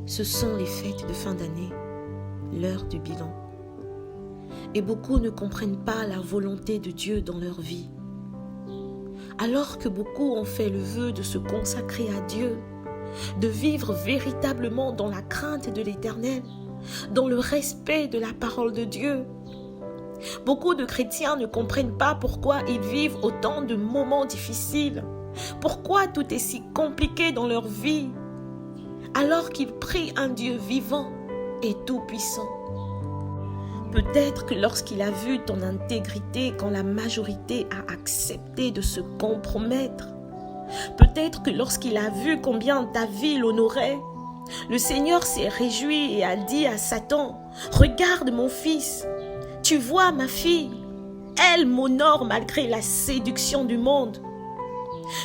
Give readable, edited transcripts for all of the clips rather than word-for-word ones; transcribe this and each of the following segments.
Ce sont les fêtes de fin d'année, l'heure du bilan. Et beaucoup ne comprennent pas la volonté de Dieu dans leur vie. Alors que beaucoup ont fait le vœu de se consacrer à Dieu, de vivre véritablement dans la crainte de l'Éternel, dans le respect de la parole de Dieu. Beaucoup de chrétiens ne comprennent pas pourquoi ils vivent autant de moments difficiles, pourquoi tout est si compliqué dans leur vie, alors qu'ils prient un Dieu vivant et tout-puissant. Peut-être que lorsqu'il a vu ton intégrité quand la majorité a accepté de se compromettre, peut-être que lorsqu'il a vu combien ta vie l'honorait, le Seigneur s'est réjoui et a dit à Satan, « Regarde mon fils, tu vois ma fille, elle m'honore malgré la séduction du monde.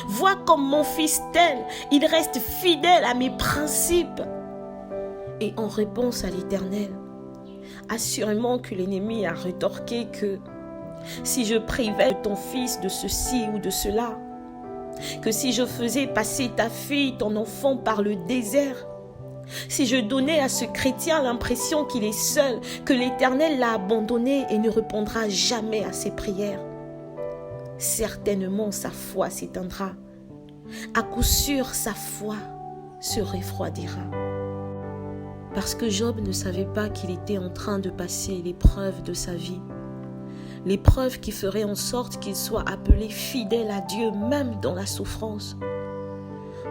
Vois comme mon fils tel, il reste fidèle à mes principes. » Et en réponse à l'Éternel, assurément que l'ennemi a rétorqué que si je privais ton fils de ceci ou de cela, que si je faisais passer ta fille, ton enfant par le désert, si je donnais à ce chrétien l'impression qu'il est seul, que l'Éternel l'a abandonné et ne répondra jamais à ses prières, certainement sa foi s'éteindra. À coup sûr, sa foi se refroidira. Parce que Job ne savait pas qu'il était en train de passer l'épreuve de sa vie. L'épreuve qui ferait en sorte qu'il soit appelé fidèle à Dieu même dans la souffrance.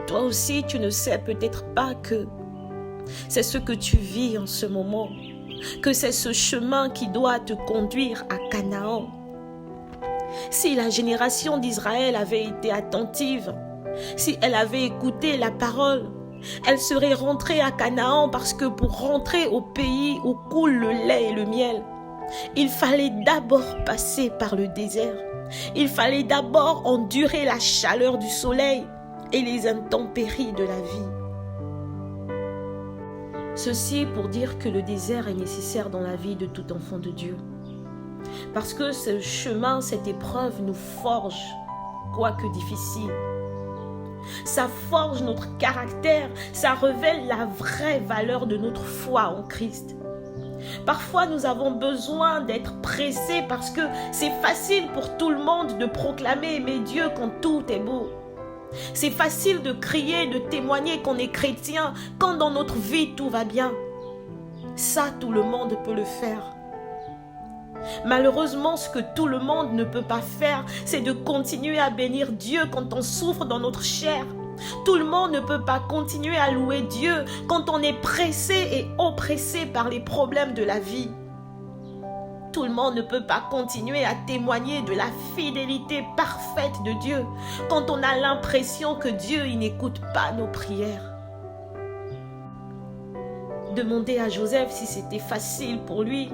Toi aussi, tu ne sais peut-être pas que c'est ce que tu vis en ce moment, que c'est ce chemin qui doit te conduire à Canaan. Si la génération d'Israël avait été attentive, si elle avait écouté la parole, elle serait rentrée à Canaan parce que pour rentrer au pays où coule le lait et le miel, il fallait d'abord passer par le désert. Il fallait d'abord endurer la chaleur du soleil et les intempéries de la vie. Ceci pour dire que le désert est nécessaire dans la vie de tout enfant de Dieu. Parce que ce chemin, cette épreuve nous forge, quoique difficile. Ça forge notre caractère, ça révèle la vraie valeur de notre foi en Christ. Parfois, nous avons besoin d'être pressés parce que c'est facile pour tout le monde de proclamer aimer Dieu quand tout est beau. C'est facile de crier, de témoigner qu'on est chrétien quand dans notre vie tout va bien. Ça, tout le monde peut le faire. Malheureusement, ce que tout le monde ne peut pas faire, c'est de continuer à bénir Dieu quand on souffre dans notre chair. Tout le monde ne peut pas continuer à louer Dieu quand on est pressé et oppressé par les problèmes de la vie. Tout le monde ne peut pas continuer à témoigner de la fidélité parfaite de Dieu quand on a l'impression que Dieu il n'écoute pas nos prières. Demandez à Joseph si c'était facile pour lui.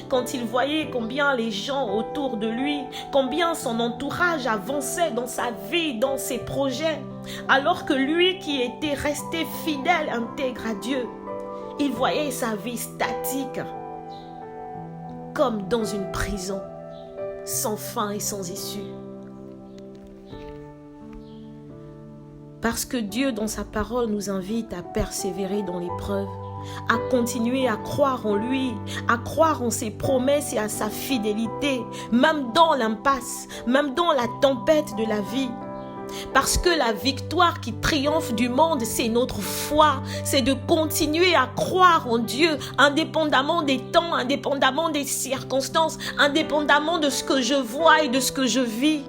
Quand il voyait combien les gens autour de lui, combien son entourage avançait dans sa vie, dans ses projets, alors que lui qui était resté fidèle, intègre à Dieu, il voyait sa vie statique, comme dans une prison, sans fin et sans issue. Parce que Dieu, dans sa parole, nous invite à persévérer dans l'épreuve, à continuer à croire en lui, à croire en ses promesses et à sa fidélité, même dans l'impasse, même dans la tempête de la vie. Parce que la victoire qui triomphe du monde, c'est notre foi, c'est de continuer à croire en Dieu, indépendamment des temps, indépendamment des circonstances, indépendamment de ce que je vois et de ce que je vis.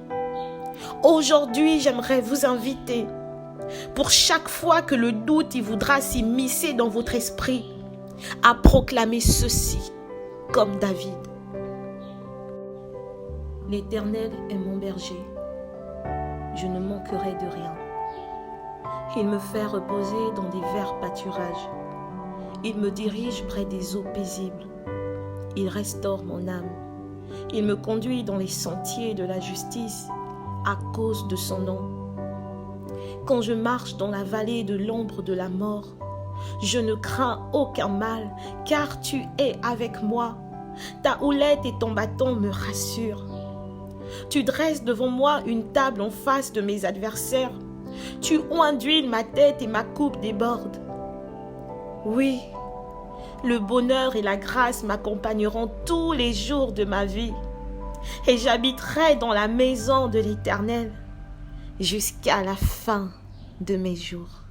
Aujourd'hui, j'aimerais vous inviter, pour chaque fois que le doute il voudra s'immiscer dans votre esprit, à proclamer ceci comme David. L'Éternel est mon berger, je ne manquerai de rien. Il me fait reposer dans des verts pâturages. Il me dirige près des eaux paisibles. Il restaure mon âme. Il me conduit dans les sentiers de la justice à cause de son nom. Quand je marche dans la vallée de l'ombre de la mort, je ne crains aucun mal, car tu es avec moi. Ta houlette et ton bâton me rassurent. Tu dresses devant moi une table en face de mes adversaires. Tu oins d'huile ma tête et ma coupe déborde. Oui, le bonheur et la grâce m'accompagneront tous les jours de ma vie et j'habiterai dans la maison de l'Éternel jusqu'à la fin de mes jours.